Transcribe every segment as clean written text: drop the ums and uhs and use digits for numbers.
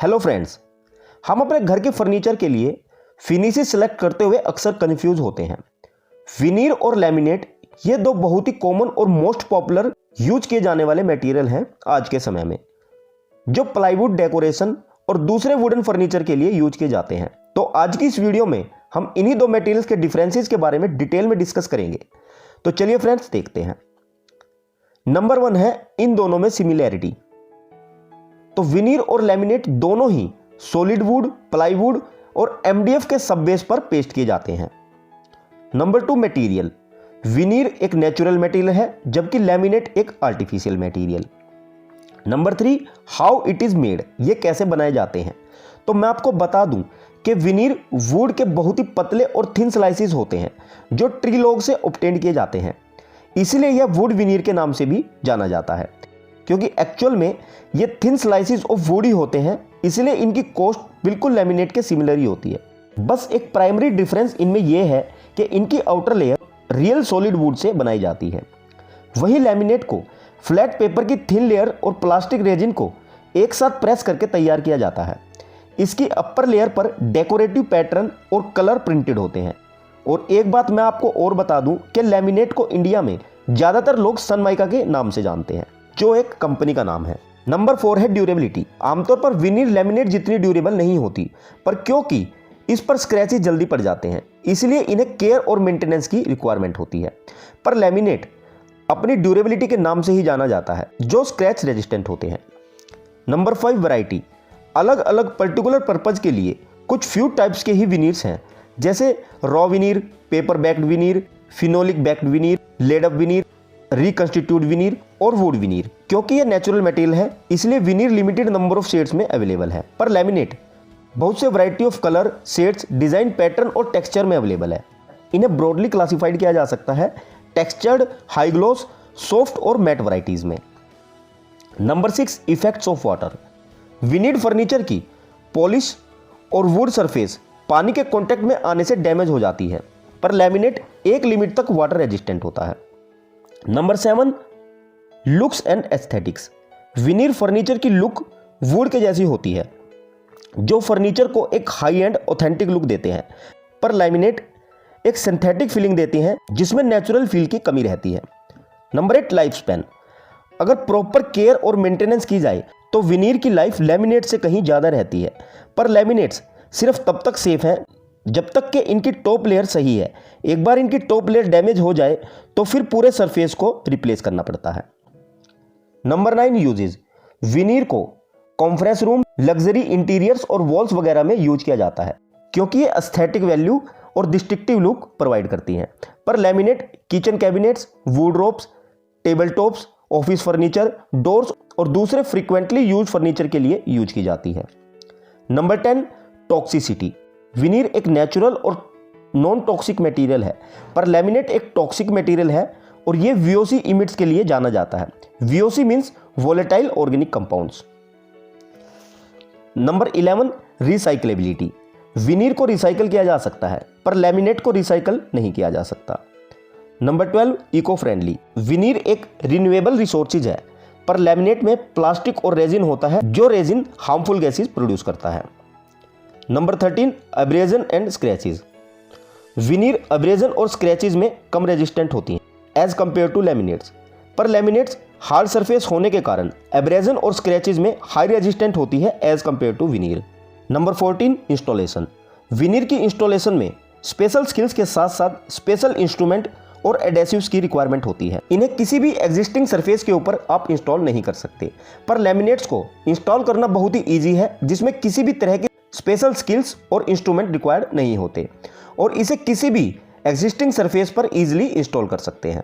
Hello friends, हम अपने घर के फर्नीचर के लिए फिनिशेस सेलेक्ट करते हुए अक्सर कंफ्यूज होते हैं। विनीर और लैमिनेट ये दो बहुत ही कॉमन और मोस्ट पॉपुलर यूज किए जाने वाले मटेरियल हैं आज के समय में, जो प्लाईवुड डेकोरेशन और दूसरे वुडन फर्नीचर के लिए यूज किए जाते हैं। तो आज की इस वीडियो में हम इन्हीं दो मटेरियल्स के डिफरेंसेस के बारे में डिटेल में डिस्कस करेंगे। तो चलिए फ्रेंड्स देखते हैं। नंबर 1 है इन दोनों में सिमिलैरिटी। तो विनीर और लैमिनेट दोनों ही सॉलिड वुड, प्लाईवुड और एमडीएफ के सब बेस पर पेस्ट किए जाते हैं। Number 2 material. विनीर एक नेचुरल मटेरियल है जबकि लैमिनेट एक artificial material. Number 3 how it is made, ये कैसे बनाए जाते हैं। तो मैं आपको बता दूं कि विनीर वुड के बहुत ही पतले और थिन स्लाइसेस होते हैं जो ट्री लॉग से ऑब्टेन किए जाते हैं, इसीलिए यह वुड विनीर के नाम से भी जाना जाता है, क्योंकि एक्चुअल में ये thin slices of would he होते हैं, इसलिए इनकी कॉस्ट बिल्कुल लैमिनेट के सिमिलर ही होती है। बस एक प्राइमरी डिफरेंस इनमें यह है कि इनकी outer layer real solid would say बनाई जाती है, वहीं लैमिनेट को फ्लैट पेपर की थिन लेयर और प्लास्टिक रेजिन को एक साथ प्रेस करके तैयार किया जाता है। इसकी अपर लेयर पर डेकोरेटिव पैटर्न और कलर प्रिंटेड होते हैं। और एक बात मैं आपको और बता दूं कि लैमिनेट को इंडिया में ज़्यादातर लोग सनमाइका के नाम से जानते हैं, जो एक कंपनी का नाम है। नंबर 4 है ड्यूरेबिलिटी। आमतौर पर विनीर लैमिनेट जितनी ड्यूरेबल नहीं होती, पर क्योंकि इस पर स्क्रैचेस जल्दी पड़ जाते हैं, इसलिए इन्हें केयर और मेंटेनेंस की रिक्वायरमेंट होती है। पर लैमिनेट अपनी ड्यूरेबिलिटी के नाम से ही जाना जाता है, जो स्क्रैच रेजिस्टेंट होते हैं। Number 5 variety. अलग अलग पर्टिकुलर पर्पज के लिए कुछ फ्यू टाइप्स के ही विनीर्स हैं, जैसे raw veneer, paper backed veneer, phenolic backed veneer, laid up veneer, reconstitute veneer और वुड विनीर। क्योंकि यह नेचुरल मटेरियल है, इसलिए veneer limited number of shades में अवेलेबल है, पर लैमिनेट बहुत से variety of colour, shades, design, pattern और टेक्सचर में अवेलेबल है। इन्हें ब्रॉडली क्लासिफाइड किया जा सकता है टेक्सचर्ड, हाई ग्लोस, सॉफ्ट और मैट वैरायटीज में। Number 6 effects of water. विनीर्ड furniture की पॉलिश और वुड सरफेस पानी के कांटेक्ट में आने से डैमेज हो जाती है, पर लैमिनेट एक लिमिट तक वाटर रेजिस्टेंट होता है। Number 7 looks and aesthetics. Veneer furniture की लुक वुड के जैसी होती है, जो फर्नीचर को एक हाई एंड ऑथेंटिक लुक देते हैं, पर लैमिनेट एक सिंथेटिक फीलिंग देती हैं जिसमें नेचुरल फील की कमी रहती है। Number 8 life span. अगर प्रॉपर केयर और मेंटेनेंस की जाए तो विनीर की लाइफ लैमिनेट से कहीं ज़्यादा रहती है, पर लैमिनेट्स सिर्फ तब तक सेफ हैं जब तक कि इनकी टॉप लेयर सही है। एक बार इनकी टॉप लेयर डैमेज हो जाए तो फिर पूरे सरफेस को रिप्लेस करना पड़ता है। Number 9 usages. विनीर को कॉन्फ्रेंस रूम, लग्जरी इंटीरियर्स और वॉल्स वगैरह में यूज किया जाता है, क्योंकि ये एस्थेटिक वैल्यू और डिस्टिंक्टिव लुक प्रोवाइड करती हैं। पर laminate kitchen cabinets, wardrobes, table tops, office furniture, doors और दूसरे फ्रीक्वेंटली यूज फर्नीचर के लिए यूज की जाती है। Number 10 toxicity. विनीर एक नेचुरल और नॉन टॉक्सिक मटेरियल है, पर लैमिनेट एक टॉक्सिक मटेरियल है और ये वीओसी इमिट्स के लिए जाना जाता है। VOC means volatile organic compounds. Number 11 रिसाइक्लेबिलिटी। विनीर को रिसाइकल किया जा सकता है, पर लैमिनेट को रिसाइकल नहीं किया जा सकता। Number 12 eco friendly. विनीर एक रिन्यूएबल रिसोर्सेज है, पर लैमिनेट में प्लास्टिक और रेजिन होता है, जो रेजिन हार्मफुल गैसेज प्रोड्यूस करता है। Number 13 abrasion and scratches. Veneer abrasion और स्क्रैचेज में कम रेजिस्टेंट होती हैं एज कंपेयर टू लैमिनेट्स, पर लैमिनेट्स हार्ड सरफेस होने के कारण एब्रेजन और स्क्रैचेज में हाई रेजिस्टेंट होती है as compare to veneer. Number 14 installation. Veneer की इंस्टॉलेशन में स्पेशल स्किल्स के साथ साथ स्पेशल इंस्ट्रूमेंट और एडेसिव्स की रिक्वायरमेंट होती है। इन्हें किसी भी एग्जिस्टिंग सरफेस के ऊपर आप इंस्टॉल नहीं कर सकते, पर लैमिनेट्स को इंस्टॉल करना बहुत ही ईजी है, जिसमें किसी भी तरह की स्पेशल स्किल्स और इंस्ट्रूमेंट रिक्वायर्ड नहीं होते और इसे किसी भी एग्जिस्टिंग सरफेस पर ईजिली इंस्टॉल कर सकते हैं।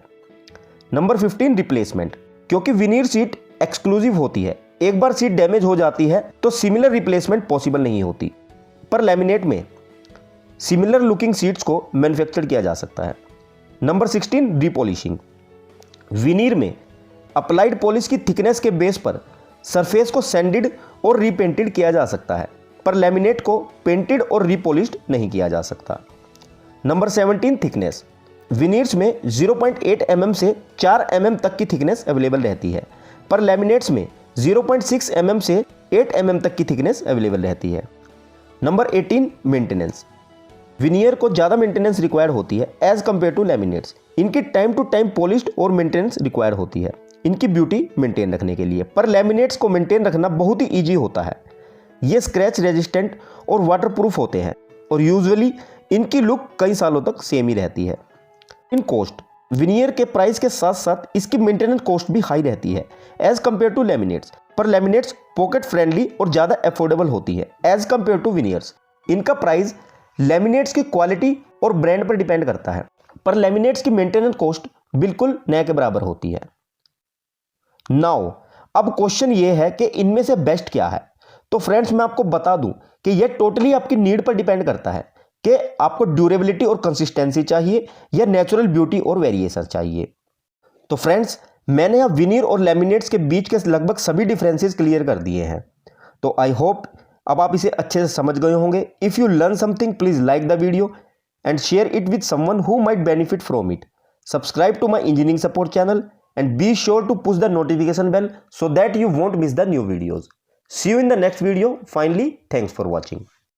Number 15 replacement. क्योंकि विनीर सीट एक्सक्लूसिव होती है, एक बार सीट डैमेज हो जाती है तो सिमिलर रिप्लेसमेंट पॉसिबल नहीं होती, पर लैमिनेट में सिमिलर लुकिंग सीट्स को मैन्युफैक्चर किया जा सकता है। नंबर 16 रीपॉलिशिंग। विनीर में अप्लाइड पॉलिश की थिकनेस के बेस पर सरफेस को सैंडेड और रीपेंटेड किया जा सकता है, पर लैमिनेट को पेंटेड और रीपॉलिश्ड नहीं किया जा सकता। Number 17 thickness. विनीर्स में 0.8 mm से 4 mm तक की थिकनेस अवेलेबल रहती है, पर लैमिनेट्स में 0.6 mm से 8 mm तक की थिकनेस अवेलेबल रहती है। Number 18 maintenance. विनियर को ज़्यादा मेंटेनेंस रिक्वायर्ड होती है एज कम्पेयर टू लैमिनेट्स। इनकी टाइम टू टाइम पॉलिश्ड और मेंटेनेंस रिक्वायर्ड होती है इनकी ब्यूटी मेंटेन रखने के लिए, पर लैमिनेट्स को मेंटेन रखना बहुत ही ईजी होता है। ये स्क्रैच रेजिस्टेंट और वाटरप्रूफ होते हैं और यूजुअली इनकी लुक कई सालों तक सेम ही रहती है। इन कॉस्ट, विनियर के प्राइस के साथ साथ इसकी मेंटेनेंस कॉस्ट भी हाई रहती है एज कम्पेयर टू लैमिनेट्स, पर लैमिनेट्स पॉकेट फ्रेंडली और ज़्यादा अफोर्डेबल होती है एज कम्पेयर टू विनियर्स। इनका प्राइस लैमिनेट्स की क्वालिटी और ब्रांड पर डिपेंड करता है, पर लैमिनेट्स की मेंटेनेंस कॉस्ट बिल्कुल नए के बराबर होती है। नाउ अब क्वेश्चन ये है कि इनमें से बेस्ट क्या है। तो फ्रेंड्स मैं आपको बता दूं कि यह टोटली आपकी नीड पर डिपेंड करता है कि आपको ड्यूरेबिलिटी और कंसिस्टेंसी चाहिए या नेचुरल ब्यूटी और वेरिएशन चाहिए। तो फ्रेंड्स मैंने यहाँ विनियर और लैमिनेट्स के बीच के लगभग सभी डिफरेंसेस क्लियर कर दिए हैं। तो आई होप अब आप इसे अच्छे से समझ गए होंगे। If you learn something please like the video and share it with someone who might benefit from it. Subscribe to my engineering support channel and be sure to push the notification bell so that you won't miss the new videos. See you in the next video. Finally, thanks for watching.